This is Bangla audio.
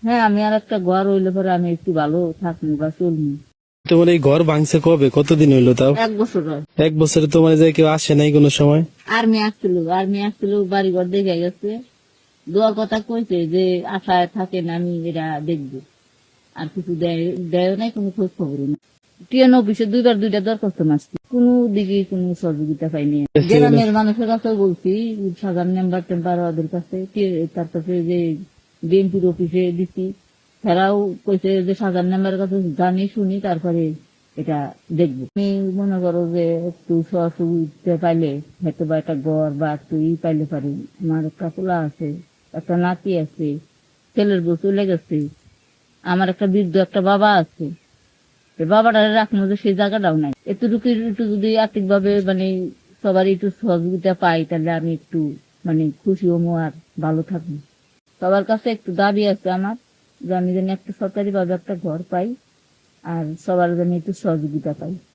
হ্যাঁ, আমি আর একটা ঘর হইলে পরে আমি একটু ভালো থাকবো বা চলবো। তোমার এই ঘর ভাঙছে কবে, কতদিন হইলো তাও? 1 বছর হয়। 1 বছরে তোমার যে কেউ আসে নাই কোনো সময়? আর্মি আসছিল বাড়ি ঘর দেখে গেছে, দোয়ার কথা কইছে যে আশায় থাকেন আমি এটা দেখবো। আর কিছু দেয় নাই, কোনো খোঁজ খবর না। টিএন অফিসে দুইটা দরখাস্ত মারছি, কোনো দিকে কোনো সহযোগিতা পাইনি। গ্রামের মানুষের কাছে বলছি, সাধারণ মেম্বার টেম্বার ওদের কাছে, তার কাছে যে বিএনপির অফিসে দিচ্ছি, তারাও কইছে যে সাধারণ মেম্বারের কাছে জানি শুনি তারপরে এটা দেখবো। আমি মনে করো যে একটু সহযোগিতা পাইলে হয়তো বা একটা ঘর বা একটু পাইলে পারি। আমার একটা পোলা আছে, একটা নাতি আছে, ছেলের বউ চলে গেছে, আমার একটা বৃদ্ধ একটা বাবা আছে, বাবাটা রাখবো যে সেই জায়গাটাও নাই। এতটুকু একটু যদি আর্থিক ভাবে মানে সবার একটু সহযোগিতা পাই, তাহলে আমি একটু মানে খুশি হবো আর ভালো থাকবো। সবার কাছে একটু দাবি আছে আমার, যে আমি যেন একটা সরকারি ভাবে একটা ঘর পাই আর সবার যেন একটু সহযোগিতা পাই।